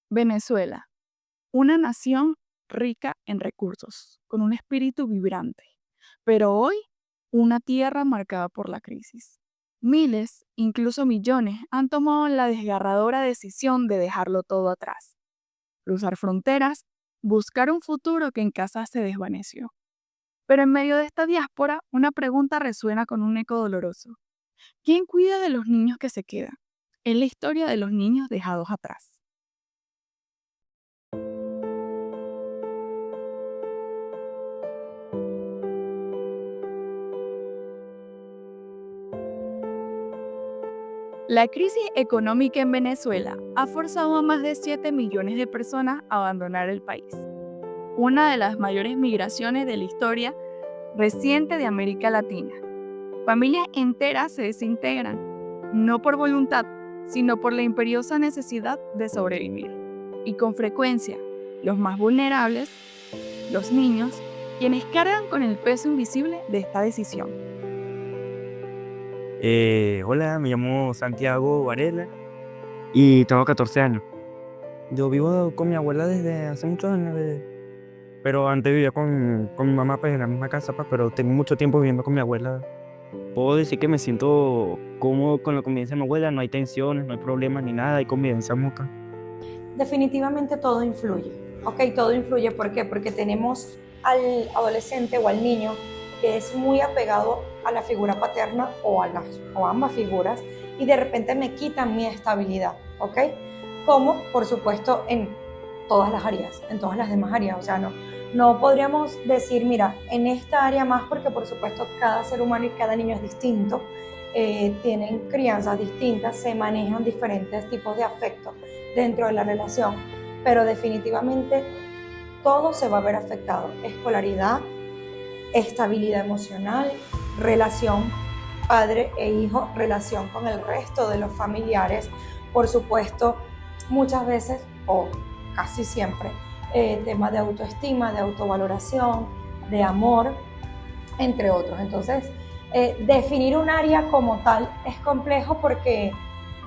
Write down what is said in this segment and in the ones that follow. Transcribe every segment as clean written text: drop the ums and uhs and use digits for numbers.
Venezuela, una nación rica en recursos, con un espíritu vibrante, pero hoy una tierra marcada por la crisis. Miles, incluso millones, han tomado la desgarradora decisión de dejarlo todo atrás, cruzar fronteras, buscar un futuro que en casa se desvaneció. Pero en medio de esta diáspora, una pregunta resuena con un eco doloroso. ¿Quién cuida de los niños que se quedan? Es la historia de los niños dejados atrás. La crisis económica en Venezuela ha forzado a más de 7 millones de personas a abandonar el país, una de las mayores migraciones de la historia reciente de América Latina. Familias enteras se desintegran, no por voluntad, sino por la imperiosa necesidad de sobrevivir. Y con frecuencia, los más vulnerables, los niños, quienes cargan con el peso invisible de esta decisión. Hola, me llamo Santiago Varela y tengo 14 años. Yo vivo con mi abuela desde hace muchos años, pero antes vivía con mi mamá pues, en la misma casa, pues, pero tengo mucho tiempo viviendo con mi abuela. Puedo decir que me siento cómodo con la convivencia de mi abuela, no hay tensiones, no hay problemas ni nada, hay convivencia mutua. Definitivamente todo influye, ¿ok? Todo influye, ¿por qué? Porque tenemos al adolescente o al niño que es muy apegado a la figura paterna o ambas figuras y de repente me quitan mi estabilidad, ¿ok? Como, por supuesto, en todas las áreas, en todas las demás áreas, o sea, no podríamos decir, mira, en esta área más, porque por supuesto cada ser humano y cada niño es distinto, tienen crianzas distintas, se manejan diferentes tipos de afectos dentro de la relación, pero definitivamente todo se va a ver afectado: escolaridad, estabilidad emocional, relación padre e hijo, relación con el resto de los familiares, por supuesto, muchas veces o casi siempre, temas de autoestima, de autovaloración, de amor, entre otros. Entonces, definir un área como tal es complejo porque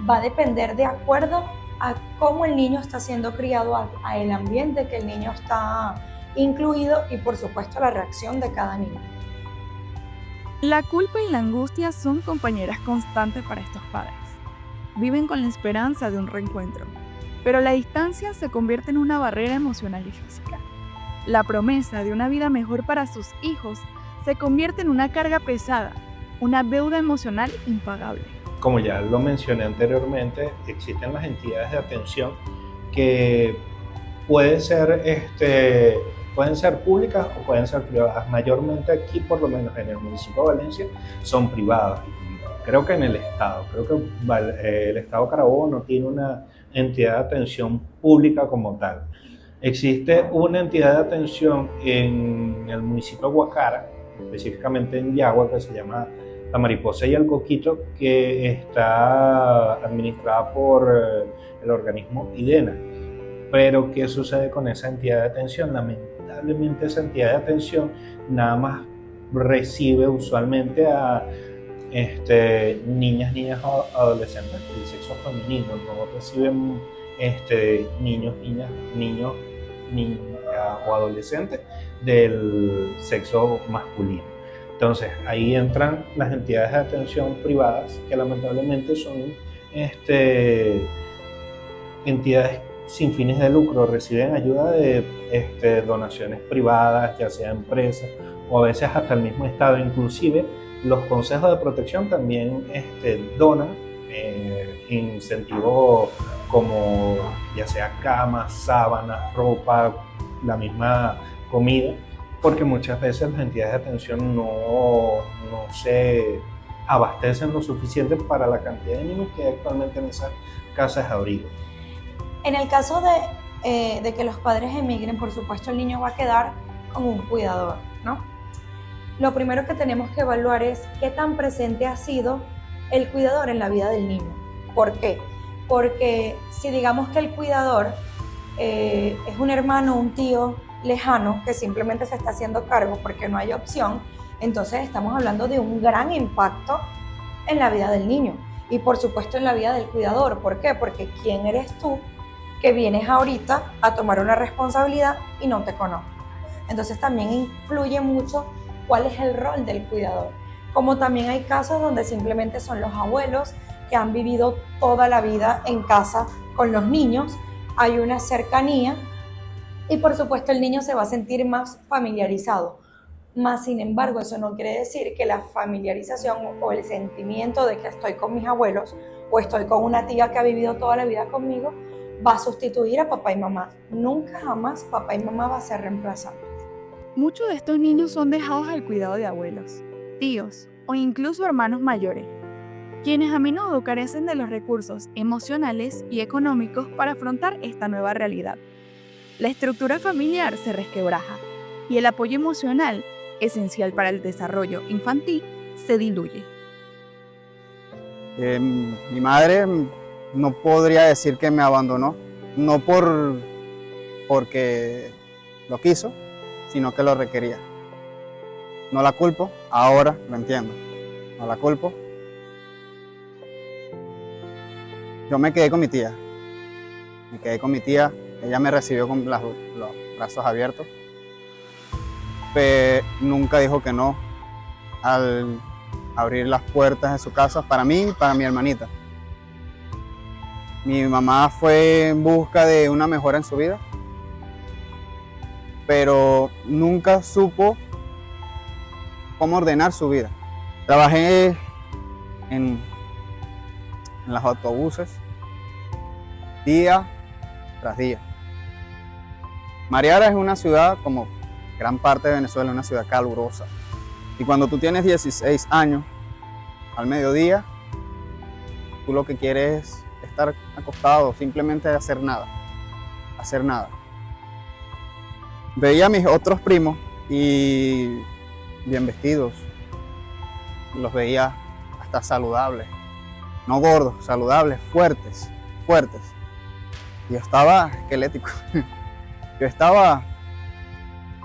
va a depender de acuerdo a cómo el niño está siendo criado, a el ambiente que el niño está incluido y por supuesto la reacción de cada niño. La culpa y la angustia son compañeras constantes para estos padres. Viven con la esperanza de un reencuentro, pero la distancia se convierte en una barrera emocional y física. La promesa de una vida mejor para sus hijos se convierte en una carga pesada, una deuda emocional impagable. Como ya lo mencioné anteriormente, existen las entidades de atención que pueden ser públicas o pueden ser privadas. Mayormente aquí, por lo menos en el municipio de Valencia, son privadas. Creo que en el Estado, el Estado Carabobo no tiene una entidad de atención pública como tal. Existe una entidad de atención en el municipio de Guacara, específicamente en Yagua, que se llama La Mariposa y el Coquito, que está administrada por el organismo IDENA. Pero ¿qué sucede con esa entidad de atención? Lamentablemente esa entidad de atención nada más recibe usualmente a niñas o adolescentes del sexo femenino, no reciben niños o adolescentes del sexo masculino. Entonces ahí entran las entidades de atención privadas que lamentablemente son entidades sin fines de lucro, reciben ayuda de donaciones privadas, ya sea empresas o a veces hasta el mismo Estado. Inclusive los consejos de protección también donan incentivos como ya sea camas, sábanas, ropa, la misma comida, porque muchas veces las entidades de atención no se abastecen lo suficiente para la cantidad de niños que hay actualmente en esas casas de abrigo. En el caso de que los padres emigren, por supuesto el niño va a quedar con un cuidador, ¿no? Lo primero que tenemos que evaluar es qué tan presente ha sido el cuidador en la vida del niño. ¿Por qué? Porque si digamos que el cuidador es un hermano, un tío lejano que simplemente se está haciendo cargo porque no hay opción, entonces estamos hablando de un gran impacto en la vida del niño y por supuesto en la vida del cuidador. ¿Por qué? Porque ¿quién eres tú que vienes ahorita a tomar una responsabilidad y no te conozco. Entonces también influye mucho cuál es el rol del cuidador. Como también hay casos donde simplemente son los abuelos que han vivido toda la vida en casa con los niños, hay una cercanía y por supuesto el niño se va a sentir más familiarizado. Más sin embargo, eso no quiere decir que la familiarización o el sentimiento de que estoy con mis abuelos o estoy con una tía que ha vivido toda la vida conmigo va a sustituir a papá y mamá. Nunca jamás papá y mamá va a ser reemplazables. Muchos de estos niños son dejados al cuidado de abuelos, tíos o incluso hermanos mayores, quienes a menudo carecen de los recursos emocionales y económicos para afrontar esta nueva realidad. La estructura familiar se resquebraja y el apoyo emocional, esencial para el desarrollo infantil, se diluye. Mi madre no podría decir que me abandonó, no porque lo quiso, sino que lo requería. No la culpo, ahora lo entiendo, no la culpo. Yo me quedé con mi tía, ella me recibió con los brazos abiertos, pero nunca dijo que no al abrir las puertas de su casa para mí y para mi hermanita. Mi mamá fue en busca de una mejora en su vida, pero nunca supo cómo ordenar su vida. Trabajé en los autobuses día tras día. Mariara es una ciudad, como gran parte de Venezuela, una ciudad calurosa. Y cuando tú tienes 16 años, al mediodía, tú lo que quieres es estar acostado, simplemente hacer nada. Veía a mis otros primos y bien vestidos, los veía hasta saludables, no gordos, saludables, fuertes. Yo estaba esquelético, yo estaba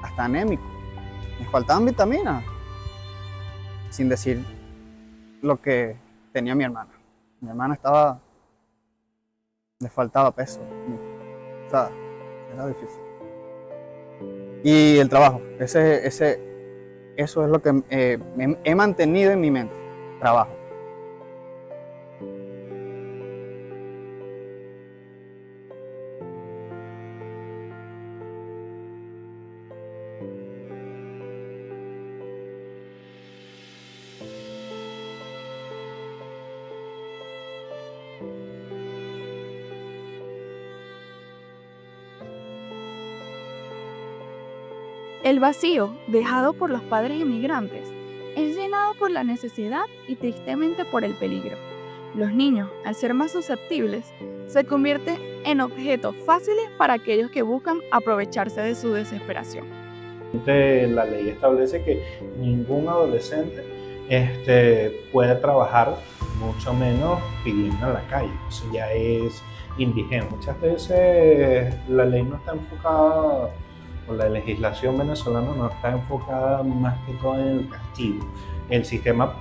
hasta anémico, me faltaban vitaminas, sin decir lo que tenía mi hermana. Mi hermana le faltaba peso, o sea, era difícil. Y el trabajo, eso es lo que he mantenido en mi mente, trabajo. El vacío dejado por los padres inmigrantes es llenado por la necesidad y tristemente por el peligro. Los niños, al ser más susceptibles, se convierten en objetos fáciles para aquellos que buscan aprovecharse de su desesperación. La ley establece que ningún adolescente puede trabajar, mucho menos pidiendo en la calle. Eso ya es indigente. Muchas veces la ley no está enfocada, o la legislación venezolana no está enfocada más que todo en el castigo. El sistema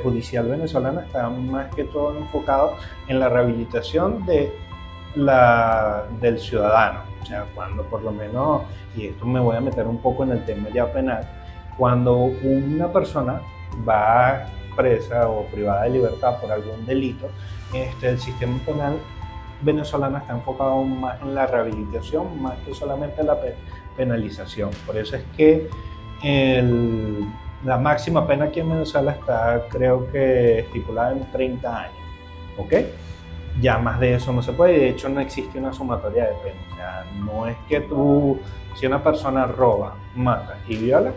judicial venezolano está más que todo enfocado en la rehabilitación del ciudadano. O sea, cuando por lo menos, y esto me voy a meter un poco en el tema ya penal, cuando una persona va presa o privada de libertad por algún delito, el sistema penal venezolano está enfocado más en la rehabilitación, más que solamente en la penalización. Por eso es que la máxima pena aquí en Venezuela está, creo que estipulada en 30 años, ¿ok? Ya más de eso no se puede, de hecho no existe una sumatoria de penas. O sea, no es que si una persona roba, mata y viola,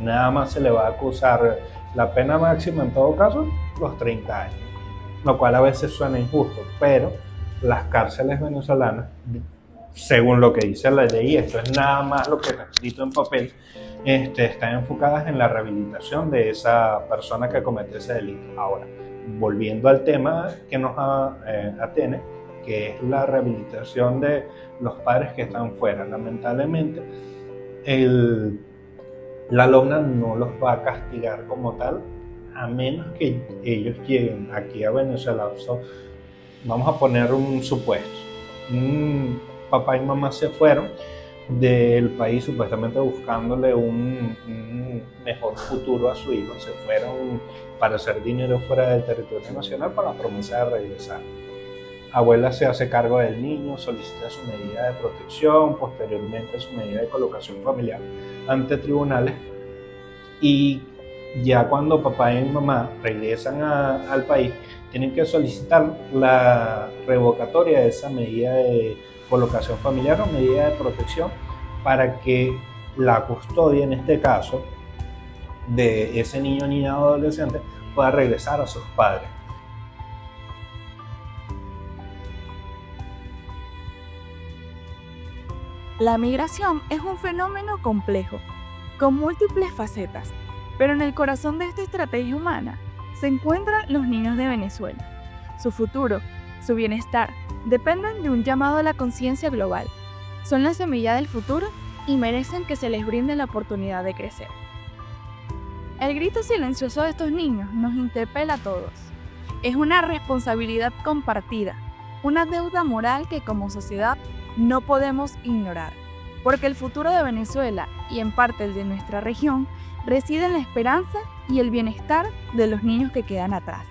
nada más se le va a acusar la pena máxima en todo caso, los 30 años, lo cual a veces suena injusto, pero las cárceles venezolanas, según lo que dice la ley, esto es nada más lo que está escrito en papel, están enfocadas en la rehabilitación de esa persona que cometió ese delito. Ahora, volviendo al tema que nos atene, que es la rehabilitación de los padres que están fuera. Lamentablemente, la LOMNA no los va a castigar como tal, a menos que ellos lleguen aquí a Venezuela. Vamos a poner un supuesto. papá y mamá se fueron del país supuestamente buscándole un mejor futuro a su hijo. Se fueron para hacer dinero fuera del territorio nacional con la promesa de regresar. Abuela se hace cargo del niño, solicita su medida de protección, posteriormente su medida de colocación familiar ante tribunales, y ya cuando papá y mamá regresan al país, tienen que solicitar la revocatoria de esa medida de colocación familiar o medida de protección para que la custodia, en este caso, de ese niño, niña o adolescente pueda regresar a sus padres. La migración es un fenómeno complejo, con múltiples facetas, pero en el corazón de esta estrategia humana se encuentran los niños de Venezuela. Su futuro, su bienestar, dependen de un llamado a la conciencia global. Son la semilla del futuro y merecen que se les brinde la oportunidad de crecer. El grito silencioso de estos niños nos interpela a todos. Es una responsabilidad compartida, una deuda moral que como sociedad no podemos ignorar, porque el futuro de Venezuela y en parte el de nuestra región reside en la esperanza y el bienestar de los niños que quedan atrás.